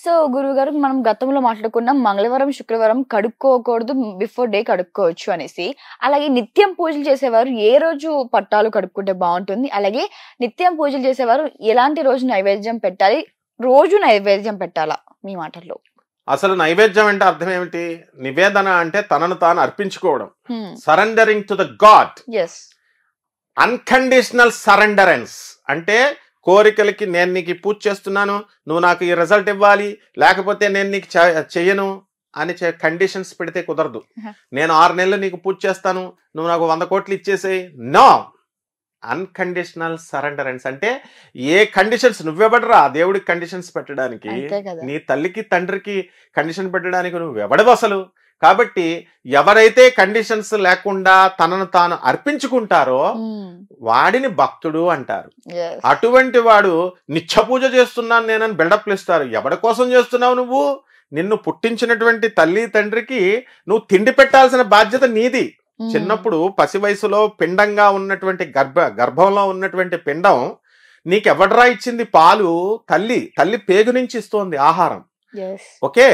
So గురువుగారు మనం గతంలో మాట్లాడుకున్నాం మంగళవారం, శుక్రవారం కడుక్కోకూడదు. బిఫోర్ డే కడుక్కోవచ్చు అనేసి. అలాగే నిత్యం పూజలు చేసేవారు ఏ రోజు పట్టాలు కడుక్కుంటే బావుంటుంది? అలాగే నిత్యం పూజలు చేసేవారు ఎలాంటి రోజు నైవేద్యం పెట్టాలి? రోజు నైవేద్యం పెట్టాలా మీ మాటల్లో? అసలు నైవేద్యం అంటే అర్థం ఏమిటి? నివేదన అంటే తనను తాను అర్పించుకోవడం. Surrendering to the god. Yes. Unconditional surrenderance అంటే కోరికలకి నేను నీకు పూజ చేస్తున్నాను, నువ్వు నాకు ఈ రిజల్ట్ ఇవ్వాలి, లేకపోతే నేను నీకు చెయ్యను అని కండిషన్స్ పెడితే కుదరదు. నేను 6 నెలలు నీకు పూజ చేస్తాను, నువ్వు నాకు 100 కోట్లు ఇచ్చేసేయి. నో, అన్కండిషనల్ సరెండరెన్స్ అంటే ఏ కండిషన్స్ నువ్వెవడరా దేవుడికి కండిషన్స్ పెట్టడానికి? నీ తల్లికి తండ్రికి కండిషన్ పెట్టడానికి నువ్వెవడవు అసలు? కాబట్టి ఎవరైతే కండిషన్స్ లేకుండా తనను తాను అర్పించుకుంటారో వాడిని భక్తుడు అంటారు. అటువంటి వాడు నిత్య పూజ చేస్తున్నాను నేనని బిల్డప్లు ఇస్తారు. ఎవరి కోసం చేస్తున్నావు నువ్వు? నిన్ను పుట్టించినటువంటి తల్లి తండ్రికి నువ్వు తిండి పెట్టాల్సిన బాధ్యత నీది. చిన్నప్పుడు పసి వయసులో పిండంగా ఉన్నటువంటి గర్భంలో ఉన్నటువంటి పిండం నీకెవడరా ఇచ్చింది? పాలు తల్లి పేగు నుంచి ఇస్తోంది ఆహారం. ఓకే,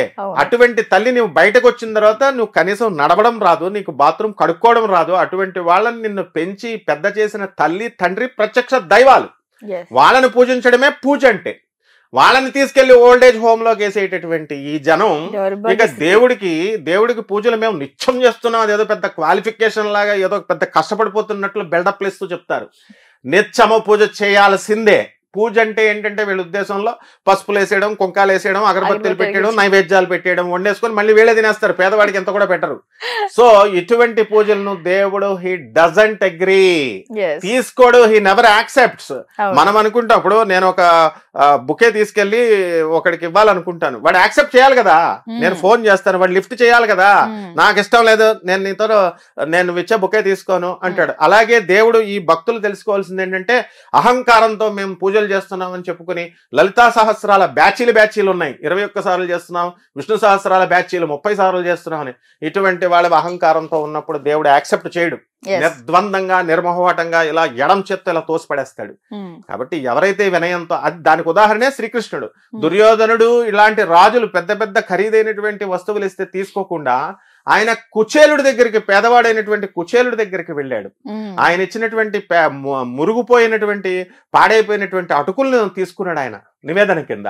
అటువంటి తల్లి నువ్వు బయటకు వచ్చిన తర్వాత నువ్వు కనీసం నడవడం రాదు, నీకు బాత్రూమ్ కడుక్కోవడం రాదు. అటువంటి వాళ్ళని నిన్ను పెంచి పెద్ద చేసిన తల్లి తండ్రి ప్రత్యక్ష దైవాలు. వాళ్ళని పూజించడమే పూజ అంటే. వాళ్ళని తీసుకెళ్లి ఓల్డేజ్ హోమ్ లోకి వేసేటటువంటి ఈ జనం ఇక దేవుడికి పూజలు మేము నిత్యం చేస్తున్నాం, అదేదో పెద్ద క్వాలిఫికేషన్ లాగా ఏదో పెద్ద కష్టపడిపోతున్నట్లు బిల్డప్లు ఇస్తూ చెప్తారు. నిత్యము పూజ చేయాల్సిందే. పూజ అంటే ఏంటంటే వీళ్ళ ఉద్దేశంలో పసుపులు వేసేయడం, కుంకాలు వేసేయడం, అగరబత్తీలు పెట్టేయడం, నైవేద్యాలు పెట్టేయడం, వండేసుకొని మళ్ళీ వీళ్ళే తినేస్తారు. పేదవాడికి ఎంత కూడా పెట్టరు. సో ఇటువంటి పూజలను దేవుడు హీ డజంట్ అగ్రీ, తీసుకోడు, హీ నెవర్ యాక్సెప్ట్స్. మనం అనుకుంటాం ఇప్పుడు నేను ఒక బుకే తీసుకెళ్లి ఒకడికి ఇవ్వాలనుకుంటాను, వాడు యాక్సెప్ట్ చేయాలి కదా. నేను ఫోన్ చేస్తాను, వాడు లిఫ్ట్ చేయాలి కదా. నాకు ఇష్టం లేదు, నేను ఇచ్చే బుకే తీసుకోను అంటాడు. అలాగే దేవుడు ఈ భక్తులు తెలుసుకోవాల్సింది ఏంటంటే అహంకారంతో మేము పూజలు చేస్తున్నామని చెప్పుకుని లలితా సహస్రాల బ్యాచీలు ఉన్నాయి, 21 సార్లు చేస్తున్నాం, విష్ణు సహస్రాల బ్యాచీలు 30 సార్లు చేస్తున్నాం అని. ఇటువంటి వాళ్ళ అహంకారంతో ఉన్నప్పుడు దేవుడు యాక్సెప్ట్ చేయడు. నిర్ద్వందంగా నిర్మోహటంగా ఇలా ఎడం చేత్తో ఇలా తోసిపడేస్తాడు. కాబట్టి ఎవరైతే వినయంతో, దానికి ఉదాహరణే శ్రీకృష్ణుడు. దుర్యోధనుడు ఇలాంటి రాజులు పెద్ద పెద్ద ఖరీదైనటువంటి వస్తువులు ఇస్తే తీసుకోకుండా ఆయన కుచేలుడి దగ్గరికి, పేదవాడైనటువంటి కుచేలుడి దగ్గరికి వెళ్ళాడు. ఆయన ఇచ్చినటువంటి మురుగుపోయినటువంటి పాడైపోయినటువంటి అటుకులను తీసుకున్నాడు ఆయన నివేదన కింద.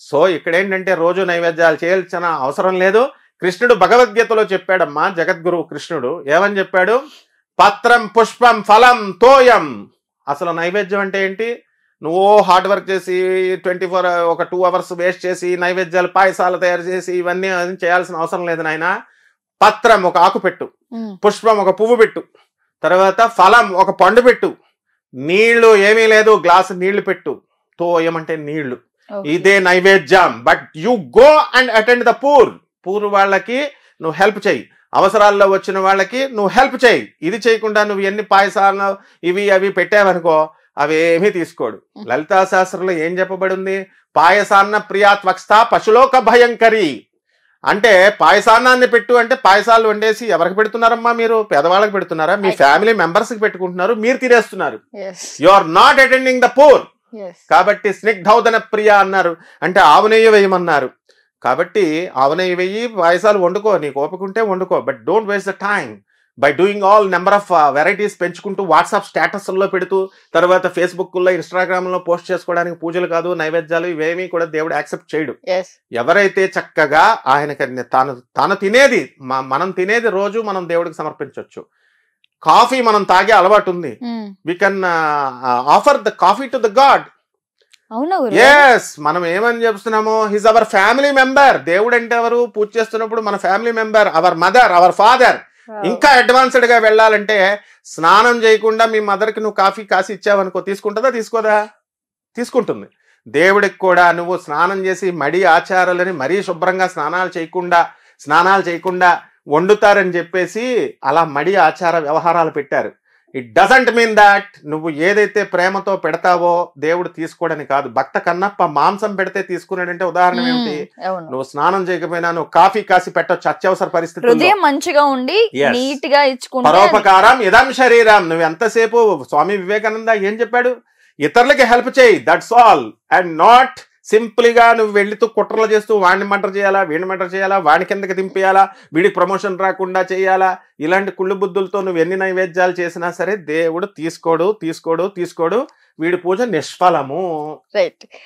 సో ఇక్కడ ఏంటంటే రోజు నైవేద్యాలు చేయాల్సిన అవసరం లేదు. కృష్ణుడు భగవద్గీతలో చెప్పాడమ్మా, జగద్గురు కృష్ణుడు ఏమని చెప్పాడు? పత్రం పుష్పం ఫలం తోయం. అసలు నైవేద్యం అంటే ఏంటి? నువ్వు హార్డ్ వర్క్ చేసి 2 అవర్స్ వేస్ట్ చేసి నైవేద్యాలు పాయసాలు తయారు చేసి ఇవన్నీ చేయాల్సిన అవసరం లేదు నాయన. పత్రం ఒక ఆకు పెట్టు, పుష్పం ఒక పువ్వు పెట్టు, తర్వాత ఫలం ఒక పండు పెట్టు, నీళ్లు ఏమీ లేదు గ్లాసు నీళ్లు పెట్టు. తోయం అంటే నీళ్లు. ఇదే నైవేద్యం. But you go and attend the poor వాళ్ళకి నువ్వు హెల్ప్ చేయి, అవసరాల్లో వచ్చిన వాళ్ళకి నువ్వు హెల్ప్ చేయి. ఇది చేయకుండా నువ్వు ఎన్ని పాయసాలు అవి పెట్టావనుకో అవి ఏమీ తీసుకోడు. లలితా శాస్త్రంలో ఏం చెప్పబడి ఉంది? పాయసాన్న ప్రియాత్వక్స్తా పశులోక భయంకరి అంటే పాయసాన్నాన్ని పెట్టు అంటే పాయసాలు వండేసి ఎవరికి పెడుతున్నారమ్మా? మీరు పేదవాళ్ళకి పెడుతున్నారా? మీ ఫ్యామిలీ మెంబర్స్ కి పెట్టుకుంటున్నారు, మీరు తినేస్తున్నారు. You are not attending the poor. కాబట్టి స్నిగ్ధౌదన ప్రియ అన్నారు, అంటే ఆవు నెయ్యి వేయమన్నారు. కాబట్టి ఆవు నెయ్యి వెయ్యి పాయసాలు వండుకో, నీకు ఓపిక ఉంటే వండుకో. But don't waste the time by doing all number of varieties పెంచుకుంటూ వాట్సాప్ స్టేటస్లో పెడుతూ తర్వాత ఫేస్బుక్లో ఇన్స్టాగ్రామ్లో పోస్ట్ చేసుకోవడానికి పూజలు కాదు, నైవేద్యాలు ఇవేమీ కూడా దేవుడు యాక్సెప్ట్ చేయడు. ఎవరైతే చక్కగా ఆయనకి తాను తినేది, మనం తినేది రోజు మనం దేవుడికి సమర్పించవచ్చు. కాఫీ మనం తాగే అలవాటు ఉంది, we can offer the coffee to the god. Yes, మనం ఏమని చెప్తున్నాము? His our family member. దేవుడు అంటే ఎవరు? పూజ చేస్తున్నప్పుడు మన family member, our mother, our father. ఇంకా అడ్వాన్స్డ్ గా వెళ్ళాలంటే స్నానం చేయకుండా మీ మదర్ కి నువ్వు కాఫీ కాసి ఇచ్చావనుకో, తీసుకుంటుందా? తీసుకోదా? తీసుకుంటుంది. దేవుడికి కూడా నువ్వు స్నానం చేసి మడి ఆచారాలని మరీ శుభ్రంగా స్నానాలు చేయకుండా వండుతారని చెప్పేసి అలా మడి ఆచార వ్యవహారాలు పెట్టారు. ఇట్ డజంట్ మీన్ దాట్ నువ్వు ఏదైతే ప్రేమతో పెడతావో దేవుడు తీసుకోవడానికి కాదు. భక్త కన్నప్ప మాంసం పెడితే తీసుకున్నాడంటే ఉదాహరణ ఏమిటి? నువ్వు స్నానం చేయకపోయినా నువ్వు కాఫీ కాసి పెట్టొచ్చు అత్యవసర పరిస్థితి. మంచిగా ఉండి నీట్ గా ఇచ్చుకుంటే పరోపకారం ఇదం శరీరం. నువ్వు ఎంతసేపు స్వామి వివేకానంద ఏం చెప్పాడు? ఇతరులకి హెల్ప్ చేయి, దట్స్ ఆల్, అండ్ నాట్ సింపుల్గా నువ్వు వెళ్తూ కుట్రలు చేస్తూ వాడిని మర్డర్ చేయాలా, వీడిని మర్డర్ చేయాలా, వాడి కిందకి దింపేయాలా, వీడికి ప్రమోషన్ రాకుండా చేయాలా, ఇలాంటి కుళ్ళు బుద్ధులతో నువ్వు ఎన్ని నైవేద్యాలు చేసినా సరే దేవుడు తీసుకోడు. వీడి పూజ నిష్ఫలము. రైట్.